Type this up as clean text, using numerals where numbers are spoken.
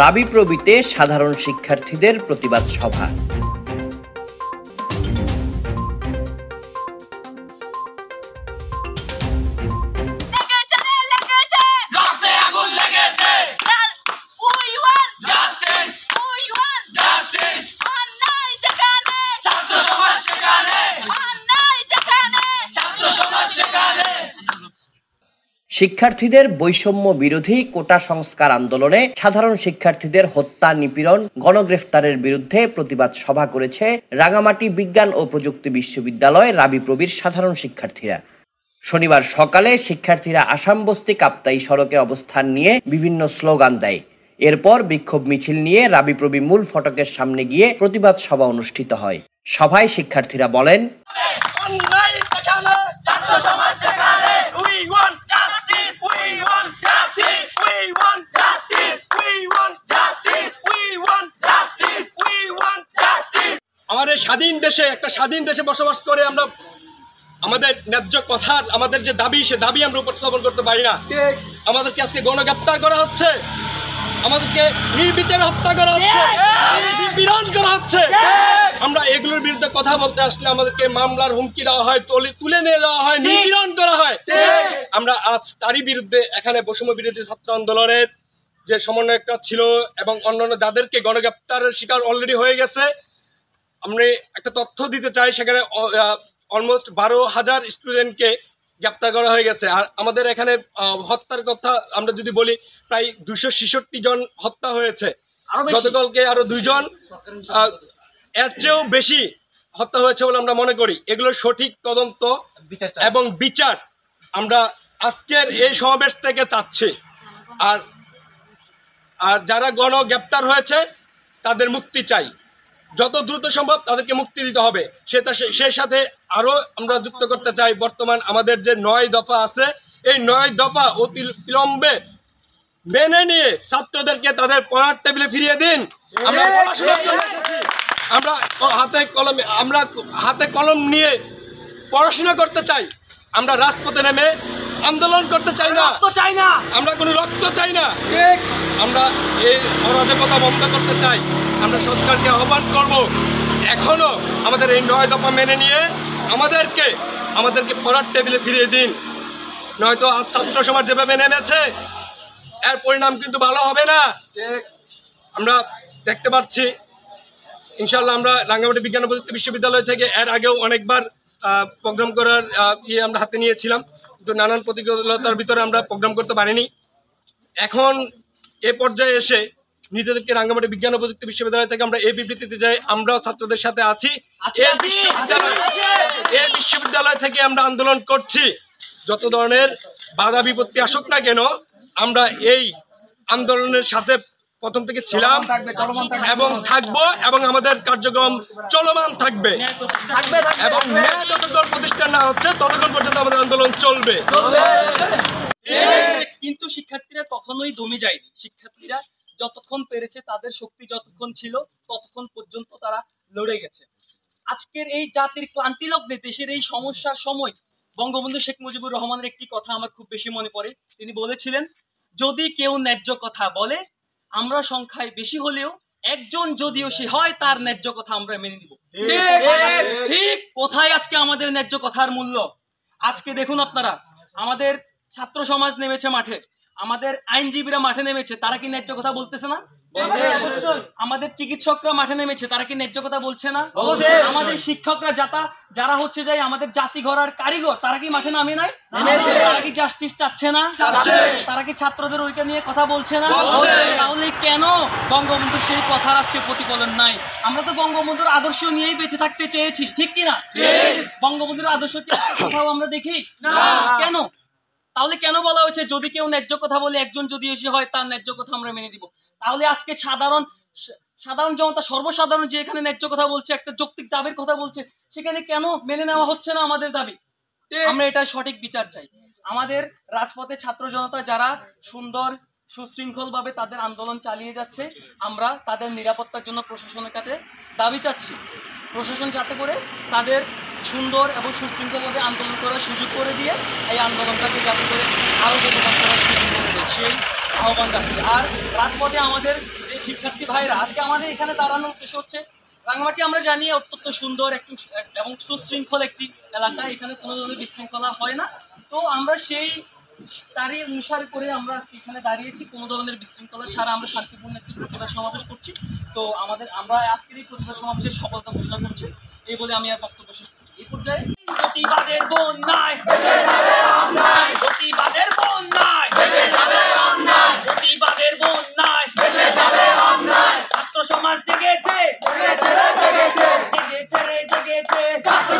রাবিপ্রবিতে সাধারণ শিক্ষার্থীদের প্রতিবাদ সভা। শিক্ষার্থীদের বৈষম্য বিরোধী কোটা সংস্কার আন্দোলনে সাধারণ শিক্ষার্থীদের হত্যা, নিপীড়ন, গণগ্রেফতারের বিরুদ্ধে প্রতিবাদ সভা করেছে রাঙামাটি বিজ্ঞান ও প্রযুক্তি বিশ্ববিদ্যালয় রাবিপ্রবির সাধারণ শিক্ষার্থীরা। শনিবার সকালে শিক্ষার্থীরা আসামবস্তি কাপ্তাই সড়কে অবস্থান নিয়ে বিভিন্ন স্লোগান দেয়। এরপর বিক্ষোভ মিছিল নিয়ে রাবিপ্রবি মূল ফটকের সামনে গিয়ে প্রতিবাদ সভা অনুষ্ঠিত হয়। সভায় শিক্ষার্থীরা বলেন, আমাদের স্বাধীন দেশে, একটা স্বাধীন দেশে বসবাস করে আমরা আমাদের ন্যায্য কথা, আমাদের যে দাবি, সে দাবি আমরা উপস্থাপন করতে পারি না। আমাদেরকে আজকে গণগ্রেফতার করা হচ্ছে, আমাদেরকে নির্বিচারে হত্যা করা হচ্ছে, নিপীড়ন করা হচ্ছে। আমরা এগুলোর বিরুদ্ধে কথা বলতে আসলে আমাদেরকে মামলার হুমকি দেওয়া হয়, তুলে নিয়ে যাওয়া হয়, নিপীড়ন করা হয়। আমরা আজ তারই বিরুদ্ধে এখানে বৈষম্য বিরোধী ছাত্র আন্দোলনের যে সমন্বয়কটা ছিল এবং অন্যান্য যাদেরকে গণগ্রেফতারের শিকার অলরেডি হয়ে গেছে, আমরা একটা তথ্য দিতে চাই। সেখানে অলমোস্ট 12,000 স্টুডেন্টকে গ্রেপ্তার করা হয়ে গেছে। আর আমাদের এখানে হত্যার কথা আমরা যদি বলি, প্রায় 266 জন হত্যা হয়েছে। গতকালকে আরো 2 জন, এর চেয়েও বেশি হত্যা হয়েছে বলে আমরা মনে করি। এগুলোর সঠিক তদন্ত এবং বিচার আমরা আজকের এই সমাবেশ থেকে চাচ্ছি। আর যারা গণগ্রেপ্তার হয়েছে তাদের মুক্তি চাই, যত দ্রুত সম্ভব তাদেরকে মুক্তি দিতে হবে। সেই সাথে আরো আমরা যুক্ত করতে চাই, বর্তমান আমাদের যে 9 দফা আছে, এই 9 দফা অতি বিলম্বে মেনে নিয়ে ছাত্রদেরকে তাদের পড়ার টেবিলে ফিরিয়ে দিন। আমরা পড়াশোনার জন্য এসেছি, আমরা হাতে কলম নিয়ে পড়াশোনা করতে চাই। আমরা রাজপথে নেমে আন্দোলন করতে চাই না, আমরা কোনো রক্ত চাই না। আমরা এই অরাজকতা বন্ধ করতে চাই। আমরা সরকারকে আহ্বান করব, এখনো আমাদের এই 9 দফা মেনে নিয়ে আমাদেরকে পড়ার টেবিলে ফিরিয়ে দিন। নয়তো আজ ছাত্র সমাজ যেভাবে নেমেছে, এর পরিণাম কিন্তু ভালো হবে না। আমরা দেখতে পাচ্ছি, ইনশাল্লাহ আমরা রাঙ্গামাটি বিজ্ঞান ও প্রযুক্তি বিশ্ববিদ্যালয় থেকে এর আগেও অনেকবার প্রোগ্রাম করার আমরা হাতে নিয়েছিলাম, কিন্তু নানান প্রতিকূলতার ভিতরে আমরা প্রোগ্রাম করতে পারিনি। এখন এ পর্যায়ে এসে নিজেদেরকে রাঙ্গামাটি বিজ্ঞান ও প্রযুক্তি বিশ্ববিদ্যালয় থেকে আমরা এই বিবৃতিতে যাই, আমরাও ছাত্রদের সাথে আছি। এই বিশ্ববিদ্যালয় থেকে আমরা আন্দোলন করছি। যত ধরনের বাধা বিপত্তি আসুক না কেন, আমরা এই আন্দোলনের সাথে প্রথম থেকে ছিলাম এবং থাকবো, এবং আমাদের কার্যক্রম চলমান থাকবে। এবং ন্যায় যতক্ষণ প্রতিষ্ঠান না হচ্ছে ততক্ষণ পর্যন্ত আমাদের আন্দোলন চলবে। কিন্তু শিক্ষার্থীরা কখনোই দমে যায়নি। শিক্ষার্থীরা যতক্ষণ পেরেছে, তাদের শক্তি যতক্ষণ ছিল ততক্ষণ পর্যন্ত তারা লড়ে গেছে। আজকের এই জাতির ক্লান্তি লগ্নে, দেশের এই সমস্যার সময় বঙ্গবন্ধু শেখ মুজিবুর রহমানের একটি কথা আমার খুব বেশি মনে পড়ে। তিনি বলেছিলেন, যদি কেউ ন্যায্য কথা বলে, আমরা সংখ্যায় বেশি হলেও একজন যদিও সে হয়, তার ন্যায্য কথা আমরা মেনে নিব। ঠিক কোথায় আজকে আমাদের ন্যায্য কথার মূল্য? আজকে দেখুন আপনারা, আমাদের ছাত্র সমাজ নেমেছে মাঠে, আমাদের আইনজীবীরা মাঠে নেমেছে, তারা কি ন্যায্য কথা বলতেছে না? আমাদের চিকিৎসকরা মাঠে নেমেছে, তারা কি ন্যায্য কথা বলছে না? আমাদের শিক্ষকরা যারা হচ্ছে যাই আমাদের জাতি গড়ার কারিগর, তারা কি মাঠে নামে নাই? তারা কি জাস্টিস চাচ্ছে না? তারা কি ছাত্রদের ওইটা নিয়ে কথা বলছে না? তাহলে কেন বঙ্গবন্ধুর সেই কথার আজকে প্রতিফলন নাই? আমরা তো বঙ্গবন্ধুর আদর্শ নিয়েই বেঁচে থাকতে চেয়েছি, ঠিক কিনা? বঙ্গবন্ধুর আদর্শ কি কোথাও আমরা দেখি না? কেন? তাহলে কেন বলা হয়েছে যদি কেউ ন্যায্য কথা বলে, একজন যদি এসে হয়, তার ন্যায্য কথা আমরা মেনে দিব? তাহলে আজকে সাধারণ জনতা, সর্বসাধারণ যে এখানে ন্যায্য কথা বলছে, একটা যৌক্তিক দাবির কথা বলছে, সেখানে কেন মেনে নেওয়া হচ্ছে না আমাদের দাবি? আমরা এটা সঠিক বিচার চাই। আমাদের রাজপথে ছাত্র জনতা যারা সুন্দর সুশৃঙ্খল ভাবে তাদের আন্দোলন চালিয়ে যাচ্ছে, আমরা তাদের নিরাপত্তার জন্য প্রশাসনের কাছে দাবি চাচ্ছি। প্রশাসন যাতে করে তাদের সুন্দর এবং সুশৃঙ্খলভাবে আন্দোলন করার সুযোগ করে দিয়ে এই আন্দোলনটাকে যাতে করে আরো বেগবান করার সুযোগ করে দেয়, সেই আহ্বান রাখছি। আর রাজপথে আমাদের যে শিক্ষার্থী ভাইরা আজকে আমাদের এখানে দাঁড়ানোর উদ্দেশ্য হচ্ছে, রাঙামাটি আমরা জানি অত্যন্ত সুন্দর একটু এবং সুশৃঙ্খল একটি এলাকা, এখানে কোনো ধরনের বিশৃঙ্খলা হয় না। তো আমরা সেই তারই অনুসার করে আমরা আজকে এখানে দাঁড়িয়েছি, কোনো ধরনের বিশৃঙ্খলা ছাড়া আমরা শান্তিপূর্ণ একটি প্রতিবাদ সমাবেশ করছি। তো আমরা আজকের এই প্রতিবাদ সমাবেশের সফলতা ঘোষণা করছি, এই বলে আমি আর বক্তব্য শেষ করছি। এই পর্যায়ে প্রতিবাদের বন্যায় প্রতিবাদের বন্যায় প্রতিবাদের বন্যায় ছাত্র সমাজ জেগেছে জেগেছে ছাত্র